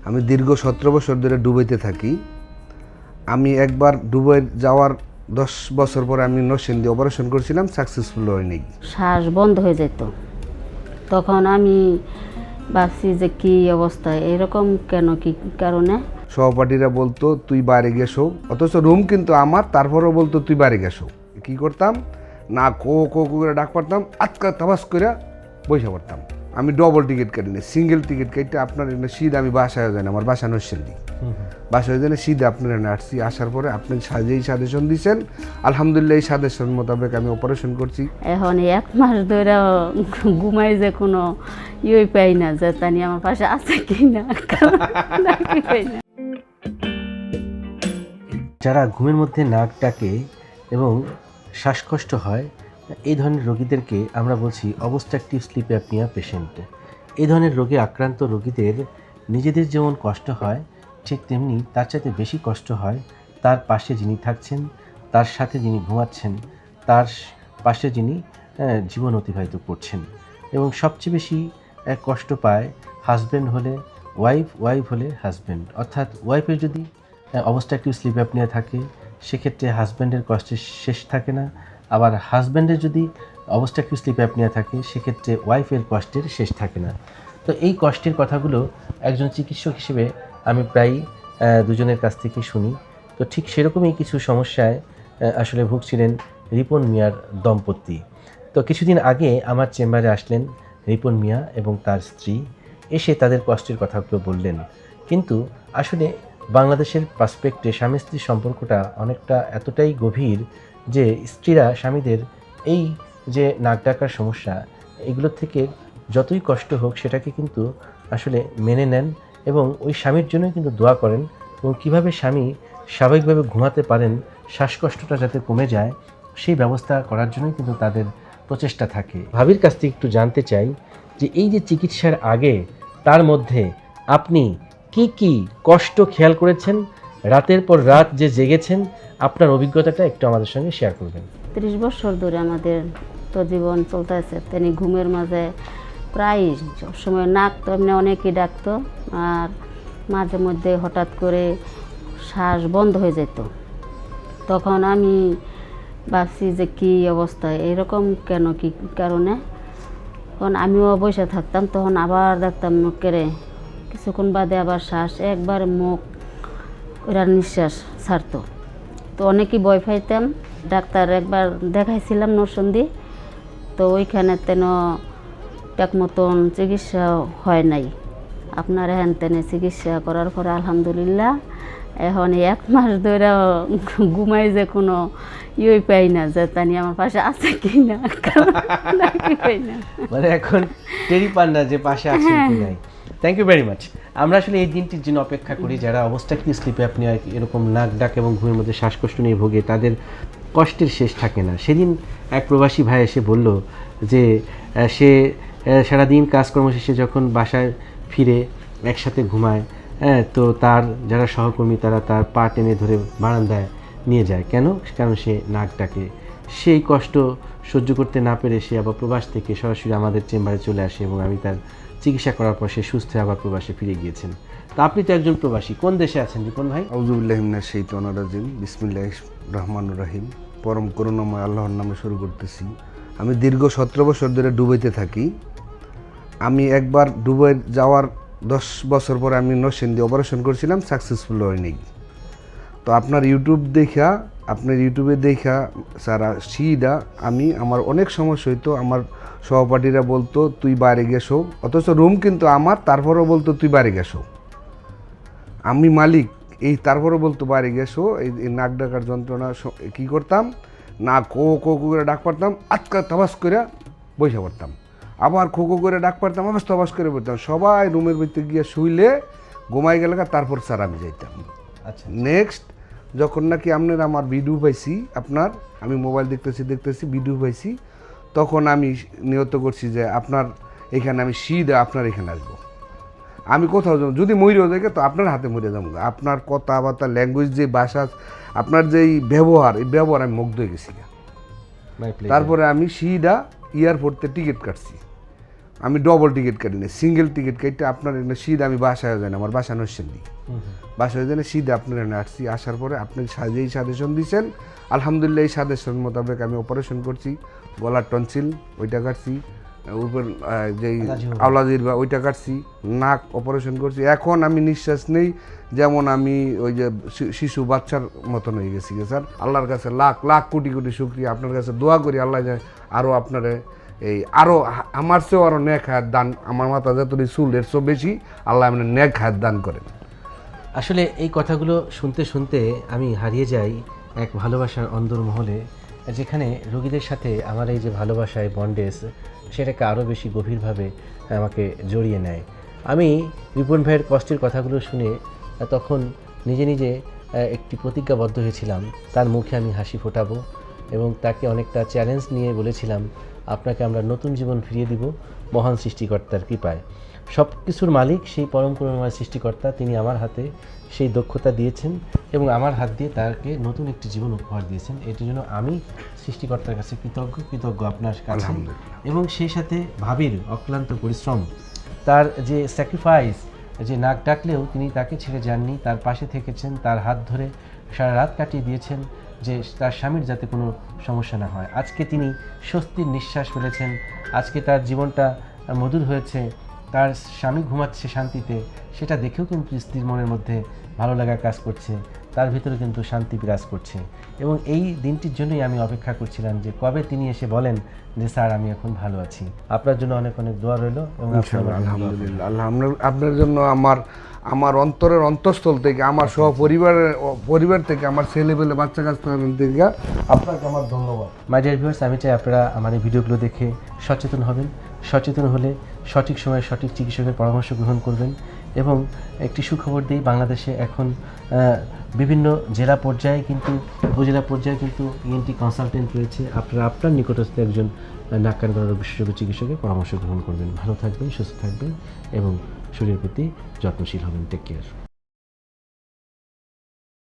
আমি দীর্ঘ 17 বছর ধরে দুবাইতে থাকি। আমি একবার দুবাই যাওয়ার 10 বছর পরে আমি নরসিংদী অপারেশন করেছিলাম, সাকসেসফুল হয়নি। শ্বাস বন্ধ হয়ে যেত। তখন আমি ভাবছি যে কি অবস্থা, এরকম কেন, কি কারণে। সহপাঠীরা বলতো তুই বাইরে গেছো, অথচ রুম কিন্তু আমার, তারপরেও বলতো তুই বাইরে গেছো। কি করতাম না, কো কো করে ডাক পারতাম, আজকা তাবাস করে বসে পড়তাম। আমি ডবল টিকিট কাটি না, সিঙ্গেল টিকিট কেটে আপনার এখানে সিধা আমি বাসায় যাই না, আমার বাসা নরসিংদী। বাসায় যাই না, সিধা আপনার এখানে আসছি। আসার পরে আপনি যেই সাজেশন দিয়েছেন, আলহামদুলিল্লাহ এই সাজেশন মোতাবেক আমি অপারেশন করছি। এখন 1 মাস ধরে ঘুমাই যে কোনো ইয়ে পাই না, যে তানি আমার পাশে আছে কি না, পাই না। যারা ঘুমের মধ্যে নাক ডাকে এবং শ্বাসকষ্ট হয়, এই ধরনের রোগীদেরকে আমরা বলছি অবস্ট্রাকটিভ স্লিপ অ্যাপনিয়া পেশেন্ট। এই ধরনের রোগে আক্রান্ত রোগীদের নিজেদের যেমন কষ্ট হয়, ঠিক তেমনি তার চাইতে বেশি কষ্ট হয় তার পাশে যিনি থাকছেন, তার সাথে যিনি ঘুমাচ্ছেন, তার পাশে যিনি জীবন অতিবাহিত করছেন। এবং সবচেয়ে বেশি কষ্ট পায় হাজব্যান্ড হলে ওয়াইফ, ওয়াইফ হলে হাজব্যান্ড। অর্থাৎ ওয়াইফের যদি অবস্ট্রাকটিভ স্লিপ অ্যাপনিয়া থাকে, সেক্ষেত্রে হাজব্যান্ডের কষ্টের শেষ থাকে না। আবার হাজব্যান্ডের যদি অবস্ট্রাকটিভ স্লিপ অ্যাপনিয়া থাকে, সেক্ষেত্রে ওয়াইফের কষ্টের শেষ থাকে না। তো এই কষ্টের কথাগুলো একজন চিকিৎসক হিসেবে আমি প্রায় দুজনের কাছ থেকে শুনি। তো ঠিক সেরকমই কিছু সমস্যায় আসলে ভুগছিলেন রিপন মিয়ার দম্পতি। তো কিছুদিন আগে আমার চেম্বারে আসলেন রিপন মিয়া এবং তার স্ত্রী, এসে তাদের কষ্টের কথাগুলো বললেন। কিন্তু আসলে বাংলাদেশের পার্সপেক্টে স্বামী স্ত্রীর সম্পর্কটা অনেকটা এতটাই গভীর যে স্ত্রীরা স্বামীদের এই যে নাক ডাকার সমস্যা, এগুলোর থেকে যতই কষ্ট হোক সেটাকে কিন্তু আসলে মেনে নেন এবং ওই স্বামীর জন্য কিন্তু দোয়া করেন, এবং কীভাবে স্বামী স্বাভাবিকভাবে ঘুমাতে পারেন, শ্বাসকষ্টটা যাতে কমে যায় সেই ব্যবস্থা করার জন্যই কিন্তু তাদের প্রচেষ্টা থাকে। ভাবির কাছ থেকে একটু জানতে চাই যে এই যে চিকিৎসার আগে তার মধ্যে আপনি কি কি কষ্ট খেয়াল করেছেন, রাতের পর রাত যে জেগেছেন, আপনার অভিজ্ঞতাটা একটু আমাদের সঙ্গে শেয়ার করবেন। 30 বছর ধরে আমাদের তো জীবন চলতেছে। তিনি ঘুমের মাঝে প্রায় সবসময় নাক তো এমনি অনেকেই ডাকতো, আর মাঝে মধ্যে হঠাৎ করে শ্বাস বন্ধ হয়ে যেত। তখন আমি ভাবছি যে কি অবস্থা, এরকম কেন, কি কারণে। তখন আমিও বসে থাকতাম, তখন আবার দেখতাম মুখেরে কিছুক্ষণ বাদে আবার শ্বাস একবার মুখ ওরা নিঃশ্বাস ছাড়তো। তো অনেকেই ভয় পাইতাম। ডাক্তার একবার দেখাইছিলাম নরসিংদী, তো ওইখানে তেন ঠিক মতন চিকিৎসা হয় নাই। আপনার এখান তেনে চিকিৎসা করার পরে আলহামদুলিল্লাহ এখন 1 মাস ধরে ঘুমাই যে কোনো ইয়ে পাই না, যে তানি আমার পাশে আছে কি না, পাই না। মানে এখন টেরি পান না যে পাশে আছেন কি নাই। Thank you very much. আমরা আসলে এই দিনটির জন্য অপেক্ষা করি যারা অবস্ট্রাকটিভ স্লিপ অ্যাপনিয়া এরকম নাক ডাক এবং ঘুমের মধ্যে শ্বাসকষ্ট নিয়ে ভোগে, তাদের কষ্টের শেষ থাকে না। সেদিন এক প্রবাসী ভাই এসে বলল যে সে সারাদিন কাজকর্ম শেষে যখন বাসায় ফিরে একসাথে ঘুমায়, তো তার যারা সহকর্মী তারা তার পা টেনে ধরে বারান্দায় নিয়ে যায়। কেন? কারণ সে নাক ডাকে। সেই কষ্ট সহ্য করতে না পেরে সে আবার প্রবাস থেকে সরাসরি আমাদের চেম্বারে চলে আসে এবং আমি তার চিকিৎসা করার পর সে সুস্থ হয়ে আবার প্রবাসে ফিরে গিয়েছেন। তো আপনি তো একজন প্রবাসী, কোন দেশে আছেন রিপন ভাই? আউযুবিল্লাহি মিনাশ শাইতানির রাজিম, বিসমিল্লাহির রহমানির রহিম। পরম করুণাময় আল্লাহর নামে শুরু করতেছি। আমি দীর্ঘ 17 বছর ধরে দুবাইতে থাকি। আমি একবার দুবাই যাওয়ার 10 বছর পরে আমি নরসিংদী অপারেশন করেছিলাম, সাকসেসফুল হয়নি। তো আপনার ইউটিউবে দেখা সারা সিদা আমার অনেক সমস্যা হইতো। আমার সহপাঠীরা বলতো তুই বাইরে গেছো, অথচ রুম কিন্তু আমার, তারপরেও বলতো তুই বাইরে গেছো। আমি মালিক, এই তারপরেও বলতো বাইরে গেছো। এই নাক ডাকার যন্ত্রণা কী করতাম না, কো কো করে ডাক পারতাম, আজকা তাবাস করে বসে পড়তাম। আবার খো খো করে ডাক পারতাম, আবার তবাস করে পড়তাম। সবাই রুমের ভিতরে গিয়ে শুইলে ঘুমাই গেলে তারপর স্যার আমি যাইতাম। আচ্ছা, নেক্সট যখন নাকি আপনার আমার ভিডিও পাইছি, আমি মোবাইল দেখতেছি ভিডিও পাইছি, তখন আমি নিয়ত করছি যে আপনার এখানে আমি সিধা আপনার এখানে আসবো। আমি কোথাও যাবো, যদি মরেও যাই তো আপনার হাতে মরে যাবো। আপনার কথাবার্তা, ল্যাঙ্গুয়েজ, যে ভাষা, আপনার যে এই ব্যবহার আমি মুগ্ধ হয়ে গেছি। তারপরে আমি সিধা এয়ারপোর্টে টিকিট কাটছি। আমি ডবল টিকিট কাটি না, সিঙ্গেল টিকিট কেটে আপনার এখানে সিধা আমি বাসায় যাই না, আমার বাসা নরসিংদী। বাসায় যাই না, সিধা আপনার এখানে আসছি। আসার পরে আপনি যেই সাজেশন দিয়েছেন, আলহামদুলিল্লাহ এই সাজেশন মোতাবেক আমি অপারেশন করছি। গলার টনসিল ওইটা কাটছি, উপর যেই আওলাজির বা ওইটা কাটছি, নাক অপারেশন করছি। এখন আমি নিঃশ্বাস নেই যেমন আমি ওই যে শিশু বাচ্চার মতন হয়ে গেছি স্যার। আল্লাহর কাছে লাখ লাখ কোটি কোটি শুকরিয়া, আপনার কাছে দোয়া করি আল্লাহ যায় আরও আপনারে এই আরও আমার চেয়েও আরও নেক হায়াত দান, আমার মাথা যতটি চুল এর চেয়েও বেশি আল্লাহ আপনার নেক হায়াত দান করেন। আসলে এই কথাগুলো শুনতে শুনতে আমি হারিয়ে যাই এক ভালোবাসার অন্দরমহলে, যেখানে রোগীদের সাথে আমার এই যে ভালোবাসায় বন্ডেজ সেটাকে আরও বেশি গভীরভাবে আমাকে জড়িয়ে নেয়। আমি রিপন ভাইয়ের কষ্টের কথাগুলো শুনে তখন নিজে নিজে একটি প্রতিজ্ঞাবদ্ধ হয়েছিলাম, তার মুখে আমি হাসি ফোটাবো এবং তাকে অনেকটা চ্যালেঞ্জ নিয়ে বলেছিলাম, আপনাকে আমরা নতুন জীবন ফিরিয়ে দিব মহান সৃষ্টিকর্তার কৃপায়। সব কিছুর মালিক সেই পরম করুণাময় সৃষ্টিকর্তা, তিনি আমার হাতে সেই দক্ষতা দিয়েছেন এবং আমার হাত দিয়ে তাকে নতুন একটি জীবন উপহার দিয়েছেন। এটির জন্য আমি সৃষ্টিকর্তার কাছে কৃতজ্ঞ আপনার কাছে। এবং সেই সাথে ভাবির অক্লান্ত পরিশ্রম, তার যে স্যাক্রিফাইস, যে নাক ডাকলেও তিনি তাকে ছেড়ে যাননি, তার পাশে থেকেছেন, তার হাত ধরে সারা রাত কাটিয়ে দিয়েছেন যে তার স্বামীর যাতে কোনো সমস্যা না হয়। আজকে তিনি স্বস্তির নিঃশ্বাস ফেলেছেন, আজকে তার জীবনটা মধুর হয়েছে, তার স্বামী ঘুমাচ্ছে শান্তিতে, সেটা দেখেও কিন্তু স্ত্রীর মনের মধ্যে ভালো লাগা কাজ করছে, তার ভিতরে কিন্তু শান্তি বিরাজ করছে। এবং এই দিনটির জন্যই আমি অপেক্ষা করছিলাম যে কবে তিনি এসে বলেন যে স্যার আমি এখন ভালো আছি। আপনার জন্য অনেক অনেক দোয়া রইল এবং আলহামদুলিল্লাহ আল্লাহ আপনার জন্য আমার অন্তরের অন্তঃস্থল থেকে, আমার পরিবার থেকে, আমার ছেলেপেলে বাচ্চা কাচ্চা থেকে আপনাকে আমার ধন্যবাদ। মাই ডিয়ার ভিউয়ার্স, আমি চাই আপনারা আমার এই ভিডিওগুলো দেখে সচেতন হবেন। সচেতন হলে সঠিক সময়ে সঠিক চিকিৎসকের পরামর্শ গ্রহণ করবেন। এবং একটি সুখবর দিই, বাংলাদেশে এখন বিভিন্ন জেলা পর্যায়ে কিন্তু উপজেলা পর্যায়ে কিন্তু ইএনটি কনসালটেন্ট রয়েছে। আপনারা আপনার নিকটস্থ একজন নাক কান গলা রোগ বিশেষজ্ঞ চিকিৎসকের পরামর্শ গ্রহণ করবেন। ভালো থাকবেন, সুস্থ থাকবেন এবং শরীরের প্রতি যত্নশীল হবেন। Take care.